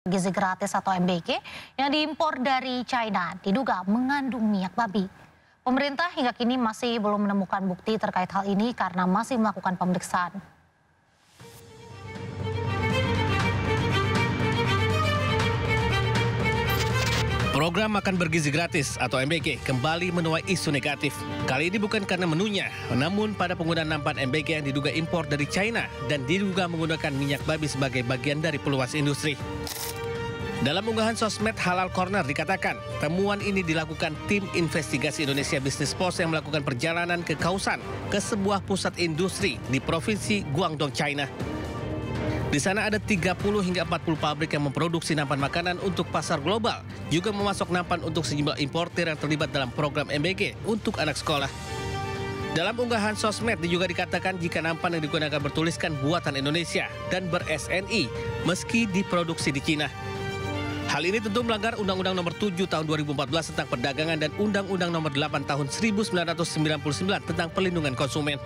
Gizi gratis atau MBG yang diimpor dari China diduga mengandung minyak babi. Pemerintah hingga kini masih belum menemukan bukti terkait hal ini karena masih melakukan pemeriksaan. Program makan bergizi gratis atau MBG kembali menuai isu negatif. Kali ini bukan karena menunya, namun pada penggunaan nampan MBG yang diduga impor dari China dan diduga menggunakan minyak babi sebagai bagian dari peluas industri. Dalam unggahan sosmed Halal Corner dikatakan, temuan ini dilakukan tim investigasi Indonesia Business Post yang melakukan perjalanan ke Kaohsiung, ke sebuah pusat industri di provinsi Guangdong, China. Di sana ada 30 hingga 40 pabrik yang memproduksi nampan makanan untuk pasar global, juga memasok nampan untuk sejumlah importer yang terlibat dalam program MBG untuk anak sekolah. Dalam unggahan sosmed juga dikatakan jika nampan yang digunakan bertuliskan buatan Indonesia dan ber-SNI meski diproduksi di Cina. Hal ini tentu melanggar Undang-Undang Nomor 7 Tahun 2014 tentang Perdagangan dan Undang-Undang Nomor 8 Tahun 1999 tentang Perlindungan Konsumen.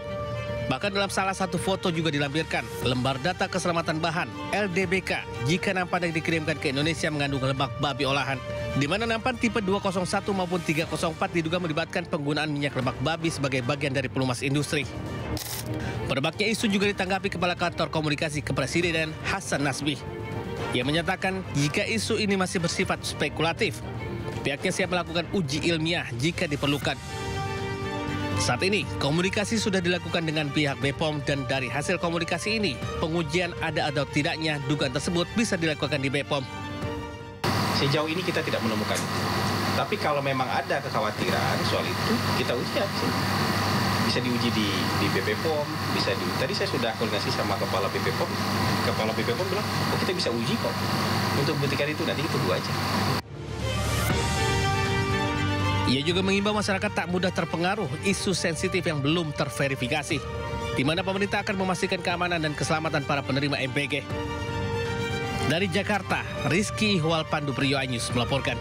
Bahkan dalam salah satu foto juga dilampirkan lembar data keselamatan bahan LDBK jika nampan yang dikirimkan ke Indonesia mengandung lemak babi olahan, di mana nampan tipe 201 maupun 304 diduga melibatkan penggunaan minyak lemak babi sebagai bagian dari pelumas industri. Berbaknya isu juga ditanggapi Kepala Kantor Komunikasi Kepresiden Hasan Nasbi. Ia menyatakan jika isu ini masih bersifat spekulatif, pihaknya siap melakukan uji ilmiah jika diperlukan. Saat ini, komunikasi sudah dilakukan dengan pihak BPOM dan dari hasil komunikasi ini, pengujian ada atau tidaknya dugaan tersebut bisa dilakukan di BPOM. Sejauh ini kita tidak menemukan. Tapi kalau memang ada kekhawatiran soal itu, kita uji ya. Bisa diuji di BPOM, tadi saya sudah koordinasi sama Kepala BPOM. Kepala BPOM bilang, oh kita bisa uji kok. Untuk buktikan itu nanti tunggu aja. Ia juga mengimbau masyarakat tak mudah terpengaruh isu sensitif yang belum terverifikasi, di mana pemerintah akan memastikan keamanan dan keselamatan para penerima MBG. Dari Jakarta, Rizky Ihwal Pandu Priyo Anyus melaporkan.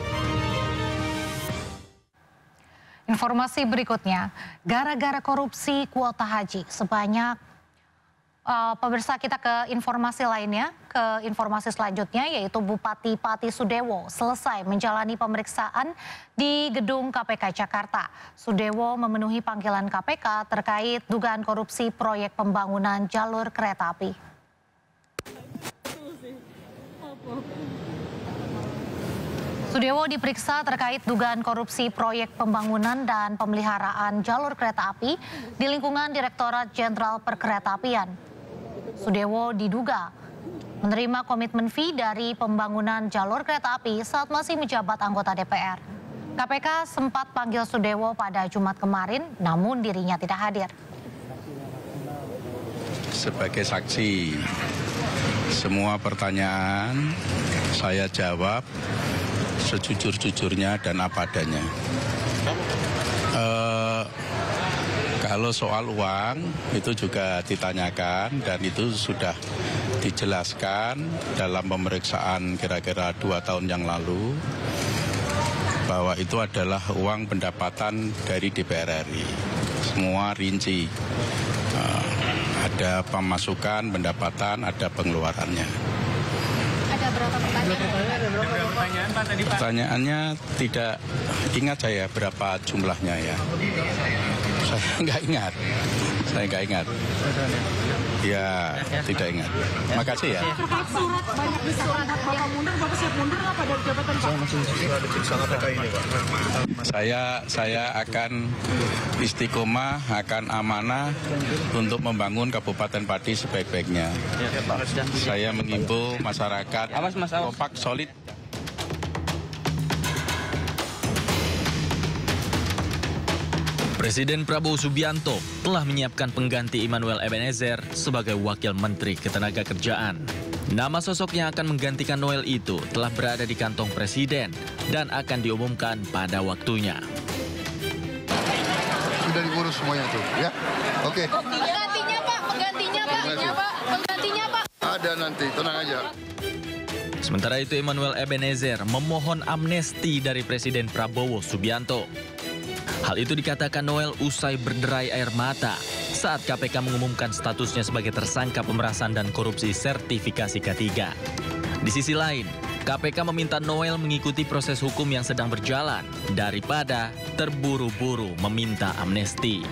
Informasi berikutnya, gara-gara korupsi kuota haji sebanyak pemirsa kita ke informasi lainnya, ke informasi selanjutnya yaitu Bupati Pati Sudewo selesai menjalani pemeriksaan di gedung KPK Jakarta. Sudewo memenuhi panggilan KPK terkait dugaan korupsi proyek pembangunan jalur kereta api. Sudewo diperiksa terkait dugaan korupsi proyek pembangunan dan pemeliharaan jalur kereta api di lingkungan Direktorat Jenderal Perkeretaapian. Sudewo diduga menerima komitmen fee dari pembangunan jalur kereta api saat masih menjabat anggota DPR. KPK sempat panggil Sudewo pada Jumat kemarin, namun dirinya tidak hadir. Sebagai saksi, semua pertanyaan saya jawab sejujur-jujurnya dan apa adanya. Kalau soal uang itu juga ditanyakan dan itu sudah dijelaskan dalam pemeriksaan kira-kira 2 tahun yang lalu bahwa itu adalah uang pendapatan dari DPR RI. Semua rinci. Ada pemasukan, pendapatan, ada pengeluarannya. Ada berapa pertanyaan? Pak, tadi, Pak? Pertanyaannya tidak ingat saya berapa jumlahnya ya. Saya nggak ingat. Ya, tidak ingat. Makasih ya. Terkait surat banyak disebut Bapak mundur, Bapak siap mundur apa dari jabatan Pak? Saya akan istiqomah, akan amanah untuk membangun Kabupaten Pati sebaik-baiknya. Saya mengimbau masyarakat kompak solid. Presiden Prabowo Subianto telah menyiapkan pengganti Immanuel Ebenezer sebagai Wakil Menteri Ketenagakerjaan. Nama sosok yang akan menggantikan Noel itu telah berada di kantong Presiden dan akan diumumkan pada waktunya. Sudah diurus semuanya tuh, ya? Oke. Penggantinya Pak. Ada nanti, tenang aja. Sementara itu Immanuel Ebenezer memohon amnesti dari Presiden Prabowo Subianto. Hal itu dikatakan Noel usai berderai air mata saat KPK mengumumkan statusnya sebagai tersangka pemerasan dan korupsi sertifikasi K3. Di sisi lain, KPK meminta Noel mengikuti proses hukum yang sedang berjalan daripada terburu-buru meminta amnesti.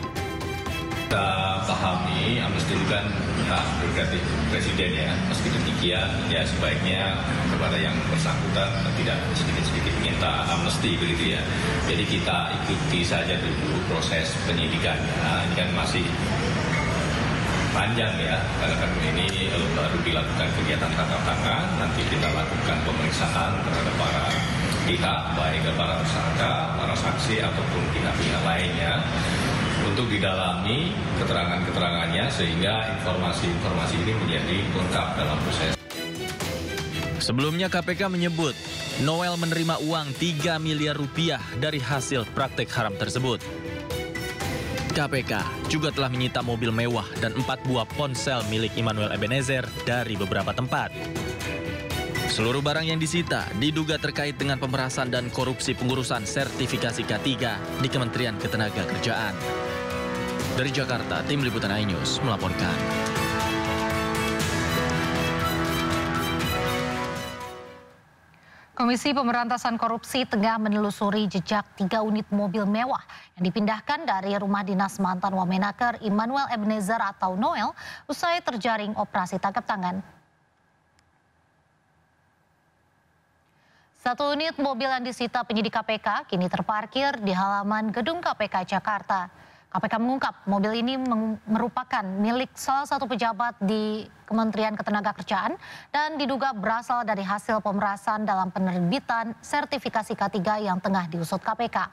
Kita pahami amnesti itu kan hak prerogatif presiden ya. Meski demikian ya sebaiknya kepada yang bersangkutan tidak sedikit-sedikit minta amnesti begitu ya. Jadi kita ikuti saja dulu proses penyidikannya. Ini kan masih panjang ya, karena kan ini baru dilakukan kegiatan tangkap tangan. Nanti kita lakukan pemeriksaan terhadap para pihak, baik para tersangka, para saksi ataupun pihak-pihak lainnya, untuk didalami keterangan-keterangannya sehingga informasi-informasi ini menjadi lengkap dalam proses. Sebelumnya KPK menyebut Noel menerima uang 3 miliar rupiah dari hasil praktek haram tersebut. KPK juga telah menyita mobil mewah dan 4 buah ponsel milik Immanuel Ebenezer dari beberapa tempat. Seluruh barang yang disita diduga terkait dengan pemerasan dan korupsi pengurusan sertifikasi K3 di Kementerian Ketenagakerjaan. Dari Jakarta, Tim Liputan iNews melaporkan. Komisi Pemberantasan Korupsi tengah menelusuri jejak 3 unit mobil mewah yang dipindahkan dari rumah dinas mantan Wamenaker Immanuel Ebenezer atau Noel usai terjaring operasi tangkap tangan. 1 unit mobil yang disita penyidik KPK kini terparkir di halaman gedung KPK Jakarta. KPK mengungkap mobil ini merupakan milik salah satu pejabat di Kementerian Ketenagakerjaan dan diduga berasal dari hasil pemerasan dalam penerbitan sertifikasi K3 yang tengah diusut KPK.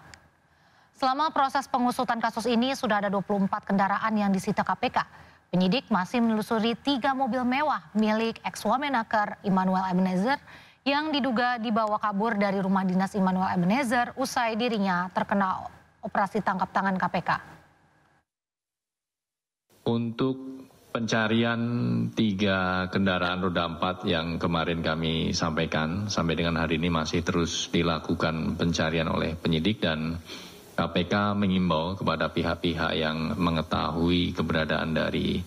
Selama proses pengusutan kasus ini sudah ada 24 kendaraan yang disita KPK. Penyidik masih menelusuri 3 mobil mewah milik ex-Wamenaker Immanuel Ebenezer yang diduga dibawa kabur dari rumah dinas Immanuel Ebenezer usai dirinya terkena operasi tangkap tangan KPK. Untuk pencarian 3 kendaraan roda 4 yang kemarin kami sampaikan, sampai dengan hari ini masih terus dilakukan pencarian oleh penyidik dan KPK mengimbau kepada pihak-pihak yang mengetahui keberadaan dari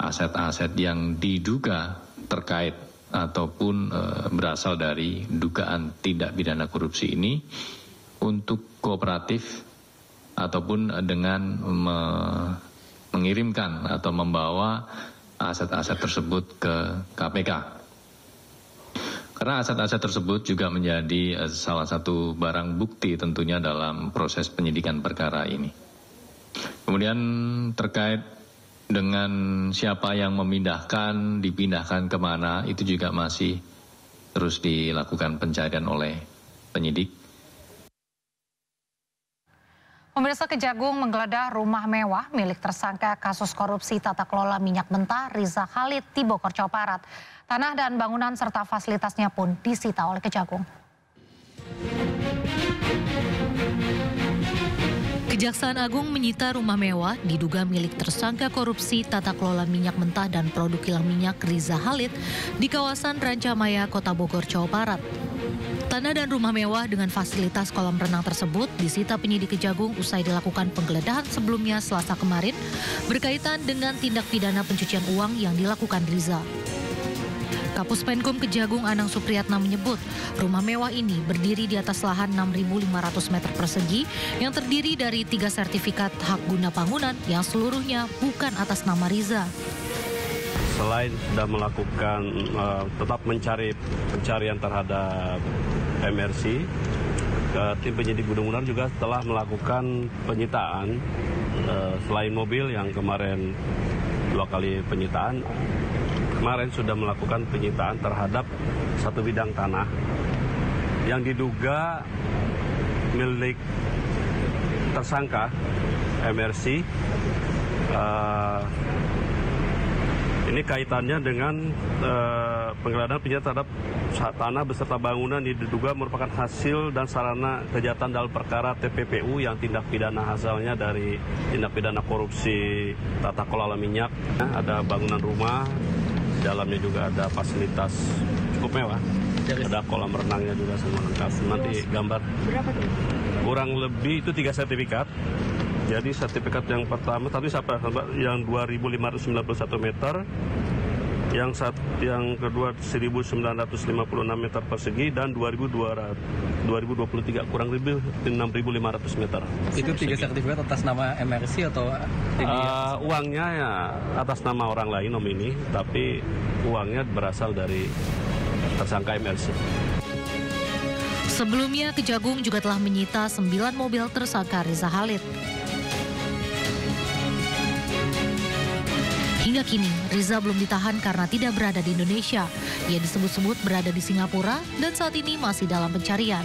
aset-aset yang diduga terkait ataupun berasal dari dugaan tindak pidana korupsi ini untuk kooperatif ataupun dengan mengirimkan atau membawa aset-aset tersebut ke KPK. Karena aset-aset tersebut juga menjadi salah satu barang bukti tentunya dalam proses penyidikan perkara ini. Kemudian terkait dengan siapa yang memindahkan, dipindahkan kemana, itu juga masih terus dilakukan pencarian oleh penyidik. Pemirsa, Kejagung menggeledah rumah mewah milik tersangka kasus korupsi tata kelola minyak mentah Riza Khalid di Bogor, Jawa Barat. Tanah dan bangunan serta fasilitasnya pun disita oleh Kejagung. Kejaksaan Agung menyita rumah mewah diduga milik tersangka korupsi tata kelola minyak mentah dan produk kilang minyak Riza Khalid di kawasan Rancamaya, Kota Bogor, Jawa Barat. Tanah dan rumah mewah dengan fasilitas kolam renang tersebut disita penyidik Kejagung usai dilakukan penggeledahan sebelumnya Selasa kemarin berkaitan dengan tindak pidana pencucian uang yang dilakukan Riza. Kapus Penkum Kejagung Anang Supriyatna menyebut rumah mewah ini berdiri di atas lahan 6.500 meter persegi yang terdiri dari 3 sertifikat hak guna bangunan yang seluruhnya bukan atas nama Riza. Selain sudah melakukan tetap mencari pencarian terhadap MRC, tim penyidik Gunung Unar juga telah melakukan penyitaan selain mobil yang kemarin 2 kali penyitaan. Kemarin sudah melakukan penyitaan terhadap 1 bidang tanah yang diduga milik tersangka MRC. Ini kaitannya dengan penggeledahan penyitaan terhadap tanah beserta bangunan diduga merupakan hasil dan sarana kejahatan dalam perkara TPPU yang tindak pidana asalnya dari tindak pidana korupsi tata kelola minyak. Ada bangunan rumah, di dalamnya juga ada fasilitas cukup mewah. Ada kolam renangnya juga semua lengkap. Nanti gambar. Berapa tuh? Kurang lebih itu 3 sertifikat. Jadi sertifikat yang pertama tadi sampai yang 2.591 meter yang kedua 1.956 meter persegi dan 2023 kurang lebih 6.500 meter. Itu 3 sertifikat atas nama MRC atau uangnya ya atas nama orang lain nomini, tapi uangnya berasal dari tersangka MRC. Sebelumnya, Kejagung juga telah menyita 9 mobil tersangka Riza Khalid. Hingga kini, Riza belum ditahan karena tidak berada di Indonesia. Ia disebut-sebut berada di Singapura dan saat ini masih dalam pencarian.